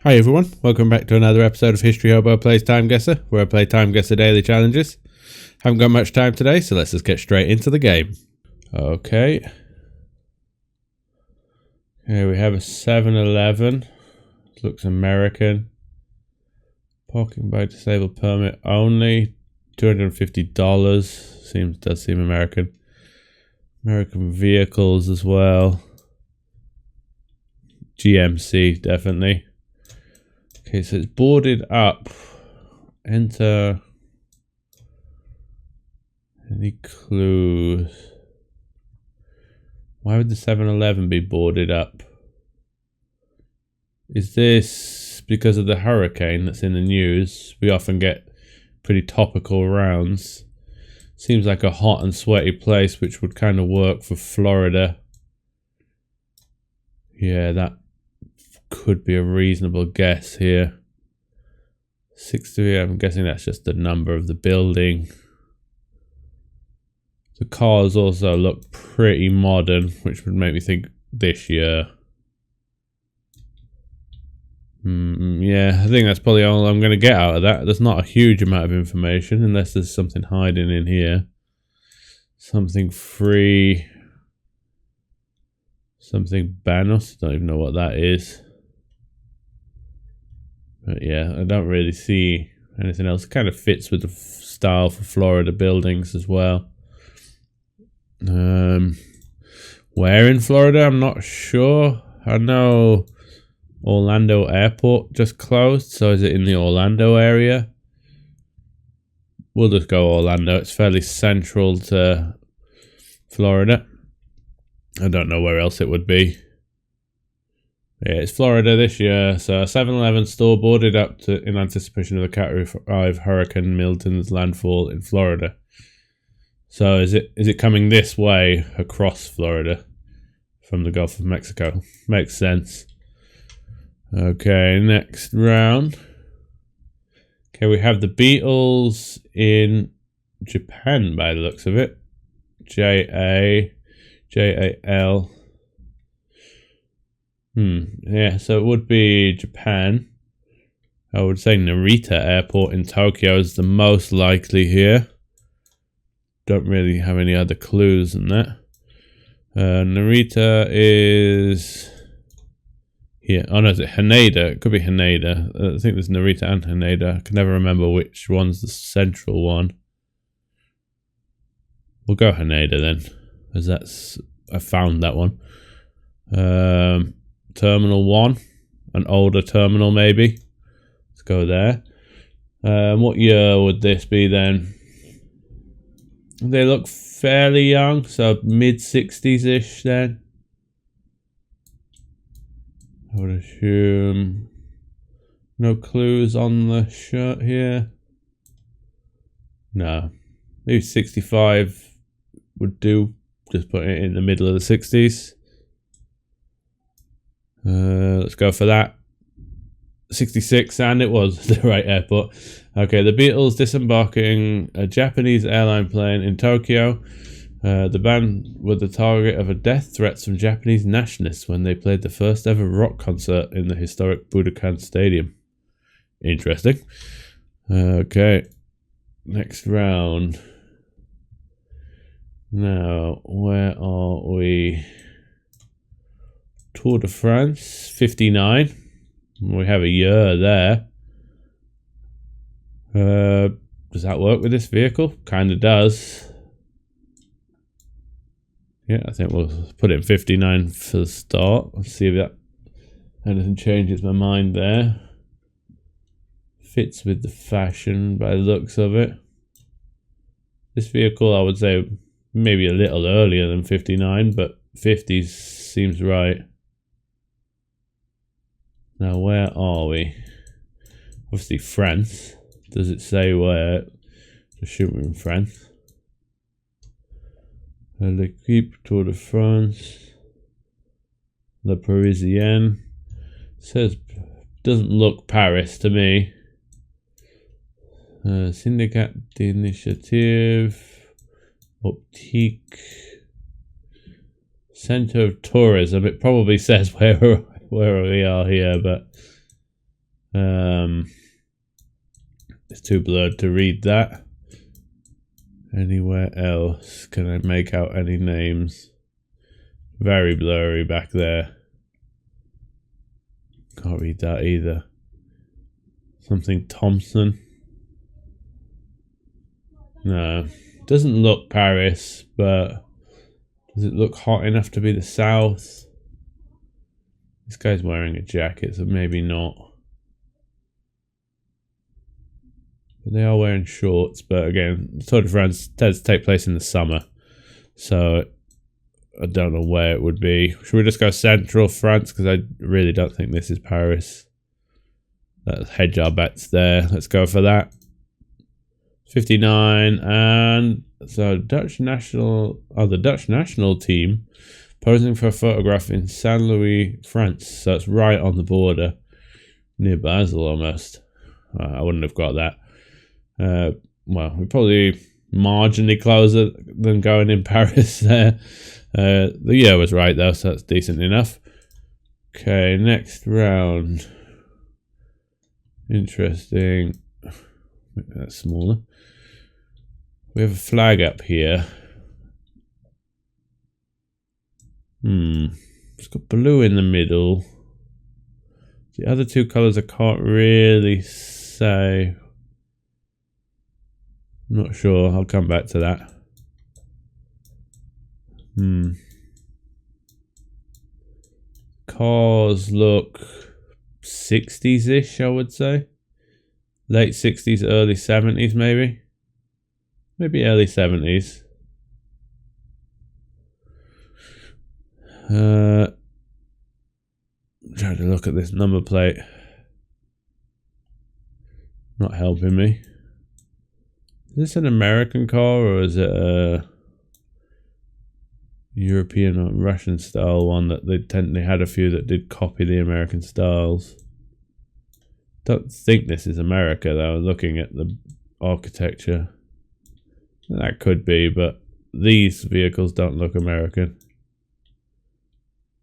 Hi everyone, welcome back to another episode of History Hobo Plays TimeGuessr, where I play TimeGuessr Daily challenges. Haven't got much time today, so let's just get straight into the game. Okay. Here we have a 7-Eleven. Looks American. Parking by disabled permit only. $250. Does seem American. American vehicles as well. GMC, definitely. Okay, so it's boarded up. Enter any clues. Why would the 7-Eleven be boarded up? Is this because of the hurricane that's in the news? We often get pretty topical rounds. Seems like a hot and sweaty place, which would kind of work for Florida. Yeah, that could be a reasonable guess here. 63, I'm guessing that's just the number of the building. The cars also look pretty modern, which would make me think this year. Yeah, I think that's probably all I'm going to get out of that. There's not a huge amount of information, unless there's something hiding in here. Something free. Something Banos. Don't even know what that is. But yeah, I don't really see anything else. It kind of fits with the style for Florida buildings as well. Where in Florida, I'm not sure. I know Orlando Airport just closed, so is it in the Orlando area? We'll just go Orlando. It's fairly central to Florida. I don't know where else it would be. Yeah, it's Florida this year, so a 7-Eleven store boarded up in anticipation of the Category 5 Hurricane Milton's landfall in Florida. So is it coming this way across Florida from the Gulf of Mexico? Makes sense. Okay, next round. Okay, we have the Beatles in Japan by the looks of it. J-A-L. Yeah, so it would be Japan. I would say Narita Airport in Tokyo is the most likely here. Don't really have any other clues in that. Narita is here. Oh no, is it Haneda? It could be Haneda. I think there's Narita and Haneda. I can never remember which one's the central one. We'll go Haneda then, as I found that one. Terminal 1, an older terminal maybe. Let's go there. What year would this be then? They look fairly young, so mid-60s-ish then. I would assume. No clues on the shirt here. No. Maybe 65 would do. Just put it in the middle of the 60s. Let's go for that. 66, and it was the right airport. Okay, the Beatles disembarking a Japanese airline plane in Tokyo. The band were the target of a death threat from Japanese nationalists when they played the first ever rock concert in the historic Budokan Stadium. Interesting. Okay, next round. Now, where are we? Tour de France, 59. We have a year there. Does that work with this vehicle? Kind of does. Yeah, I think we'll put it in 59 for the start. Let's see if that anything changes my mind there. Fits with the fashion by the looks of it. This vehicle, I would say, maybe a little earlier than 59, but 50s seems right. Now, where are we? Obviously, France. Does it say where? Just shoot me in France. L'équipe Tour de France. Le Parisien. Says, doesn't look Paris to me. Syndicat d'Initiative. Optique. Centre of Tourism. It probably says where we are here, but It's too blurred to read that. Anywhere else? Can I make out any names? Very blurry back there. Can't read that either. Something Thompson. No. Doesn't look Paris, but does it look hot enough to be the south? This guy's wearing a jacket, so maybe not. But they are wearing shorts, but again, the Tour de France tends to take place in the summer. So I don't know where it would be. Should we just go central France? Because I really don't think this is Paris. Let's hedge our bets there. Let's go for that. 59, and so Dutch national, the Dutch national team posing for a photograph in Saint Louis, France. So it's right on the border, near Basel almost. I wouldn't have got that. Well, we're probably marginally closer than going in Paris there. The year was right though, so that's decent enough. Okay, next round. Interesting. Make that smaller. We have a flag up here. It's got blue in the middle. The other two colours I can't really say. Not sure. I'll come back to that. Cars look 60s-ish, I would say. Late 60s, early 70s maybe. Maybe early 70s. I'm trying to look at this number plate. Not helping me. Is this an American car or is it a European or Russian style one that they had a few that did copy the American styles? Don't think this is America though, looking at the architecture. That could be, but these vehicles don't look American.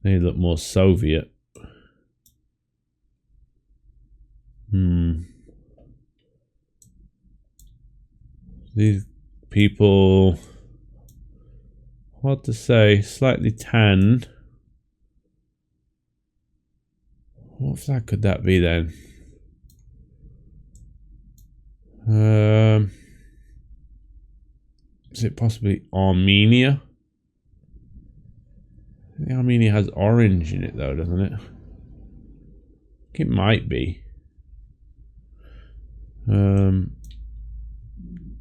They look more Soviet. These people, hard to say, slightly tanned. What flag could that be then? Is it possibly Armenia? I think Armenia has orange in it though, doesn't it? I think it might be.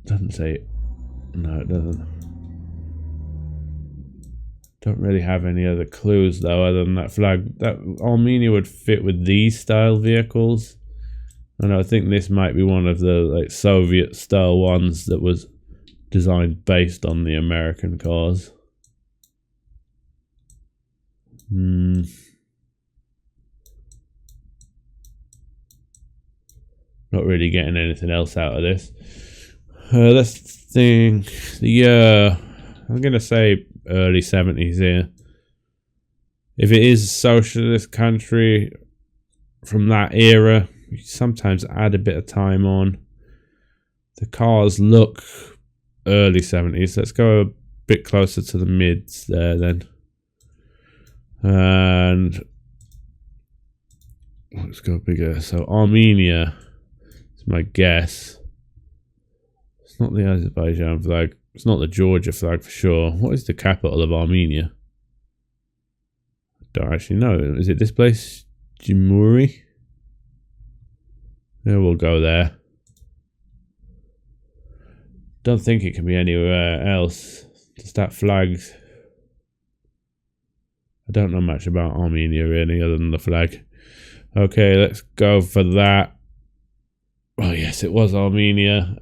Doesn't say it. No, it doesn't. Don't really have any other clues though, other than that flag. That Armenia would fit with these style vehicles, and I think this might be one of the Soviet style ones that was designed based on the American cars. Not really getting anything else out of this. Let's think. The year, I'm gonna say early 70s here. If it is a socialist country from that era, you sometimes add a bit of time on. The cars look early 70s. Let's go a bit closer to the mids there then. And let's go bigger. So Armenia is my guess. It's not the Azerbaijan flag. It's not the Georgia flag for sure. What is the capital of Armenia? I don't actually know. Is it this place? Jimuri? Yeah, we'll go there. Don't think it can be anywhere else. Just that flag. I don't know much about Armenia really, other than the flag. Okay, let's go for that. Oh yes, it was Armenia,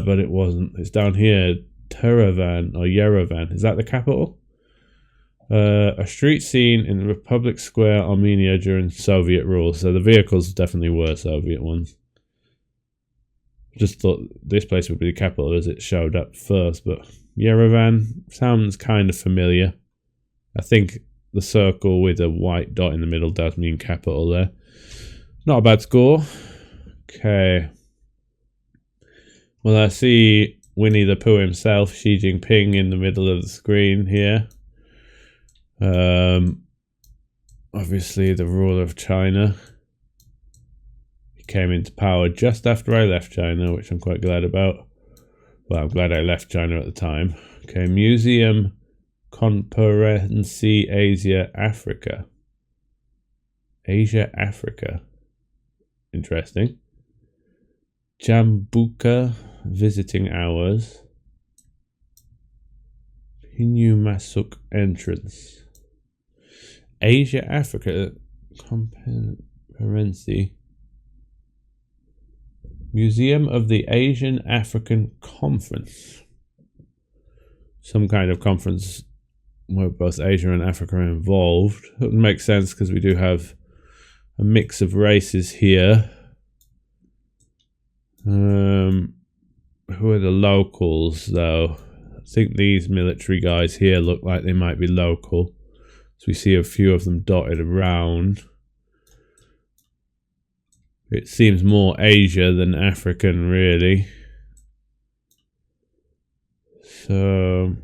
but it wasn't. It's down here, Yerevan, or Yerevan. Is that the capital? A street scene in the Republic Square, Armenia during Soviet rule. So the vehicles definitely were Soviet ones. Just thought this place would be the capital as it showed up first, but Yerevan sounds kind of familiar. I think the circle with a white dot in the middle does mean capital there. Not a bad score. Okay. Well, I see Winnie the Pooh himself, Xi Jinping, in the middle of the screen here. Obviously the ruler of China. He came into power just after I left China, which I'm quite glad about. Well, I'm glad I left China at the time. Okay, Museum Conferency Asia Africa. Asia Africa. Interesting. Jambuka visiting hours. Pinu Masuk entrance. Asia Africa Conferency. Museum of the Asian African Conference. Some kind of conference where both Asia and Africa are involved. It would make sense because we do have a mix of races here. Who are the locals though? I think these military guys here look like they might be local. So we see a few of them dotted around. It seems more Asia than African, really. So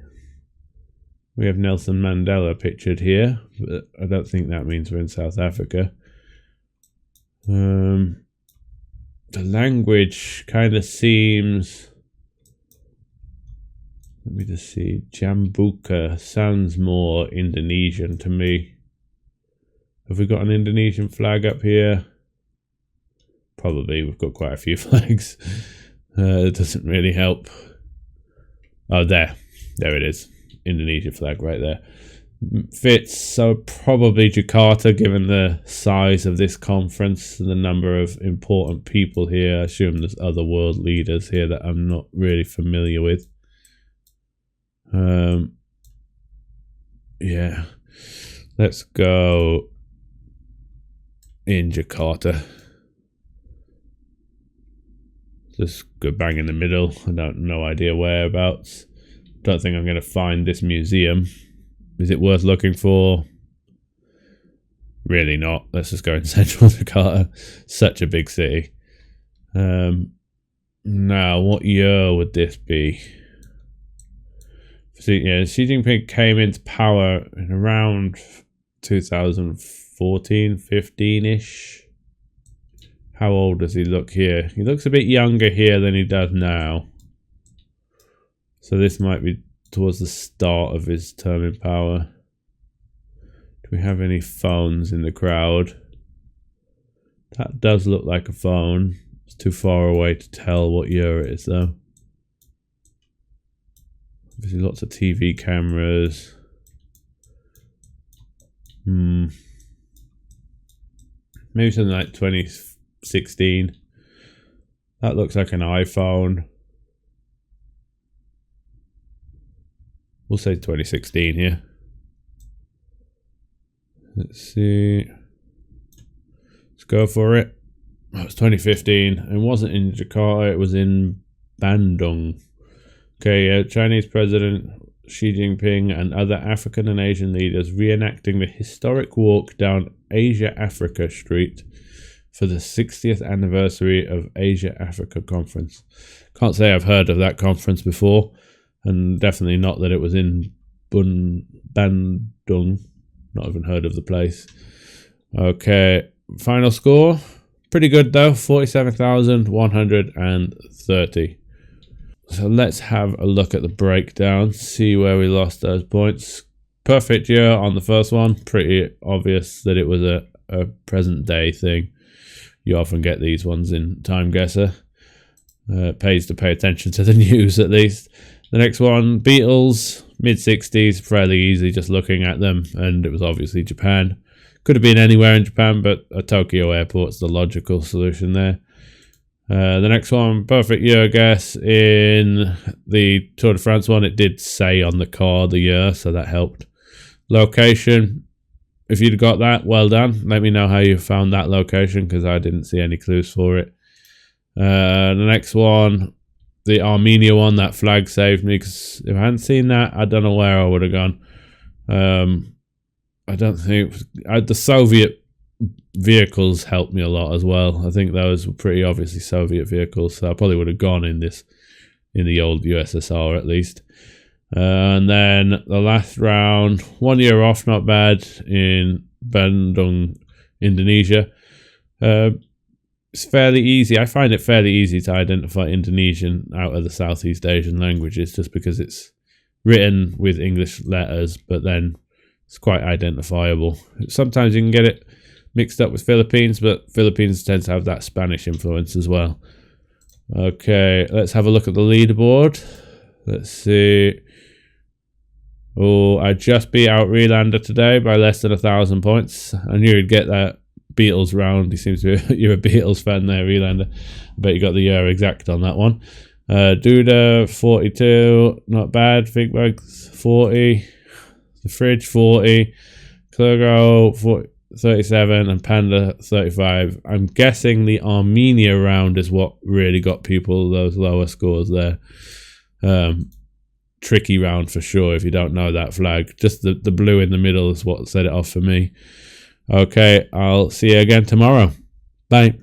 we have Nelson Mandela pictured here, but I don't think that means we're in South Africa. The language kind of seems... Let me just see. Jambuka sounds more Indonesian to me. Have we got an Indonesian flag up here? Probably. We've got quite a few flags. It doesn't really help. Oh, there. There it is. Indonesian flag right there. Fits. So probably Jakarta, given the size of this conference and the number of important people here. I assume there's other world leaders here that I'm not really familiar with. Yeah, let's go in Jakarta. Just go bang in the middle. I don't no idea whereabouts. Don't think I'm going to find this museum. Is it worth looking for? Really not. Let's just go in central Jakarta. Such a big city. Now, what year would this be? So, yeah, Xi Jinping came into power in around 2014, 15-ish. How old does he look here? He looks a bit younger here than he does now. So this might be towards the start of his term in power. Do we have any phones in the crowd? That does look like a phone. It's too far away to tell what year it is, though. Obviously lots of TV cameras. Maybe something like 2016. That looks like an iPhone. We'll say 2016 here. Let's see. Let's go for it. Oh, it's 2015. It wasn't in Jakarta, it was in Bandung. Okay, Chinese President Xi Jinping and other African and Asian leaders reenacting the historic walk down Asia-Africa Street for the 60th anniversary of Asia-Africa Conference. Can't say I've heard of that conference before, and definitely not that it was in Bandung. Not even heard of the place. Okay, final score. Pretty good though, 47,130. So let's have a look at the breakdown, see where we lost those points. Perfect year on the first one. Pretty obvious that it was a present day thing. You often get these ones in TimeGuessr. It pays to pay attention to the news at least. The next one, Beatles, mid-60s, fairly easy just looking at them. And it was obviously Japan. Could have been anywhere in Japan, but a Tokyo airport's the logical solution there. The next one, perfect year guess. In the Tour de France one, it did say on the car the year, so that helped. Location, if you'd got that, well done. Let me know how you found that location, because I didn't see any clues for it. The next one, the Armenia one, that flag saved me, because if I hadn't seen that, I don't know where I would have gone. I don't think... the Soviet vehicles helped me a lot as well. I think those were pretty obviously Soviet vehicles, so I probably would have gone in the old USSR at least. And then the last round, 1 year off, not bad, in Bandung, Indonesia. It's fairly easy. I find it fairly easy to identify Indonesian out of the Southeast Asian languages just because it's written with English letters, but then it's quite identifiable. Sometimes you can get it mixed up with Philippines, but Philippines tends to have that Spanish influence as well. Okay, let's have a look at the leaderboard. Let's see. Oh, I just beat out Relander today by less than 1,000 points. I knew you'd get that Beatles round. He seems to be, you're a Beatles fan there, Relander. I bet you got the year exact on that one. Duda, 42, not bad. Big Bugs, 40. The Fridge, 40. Klergo, 37. And Panda, 35. I'm guessing the Armenia round is what really got people those lower scores there. Tricky round for sure if you don't know that flag. Just the blue in the middle is what set it off for me. Okay, I'll see you again tomorrow. Bye.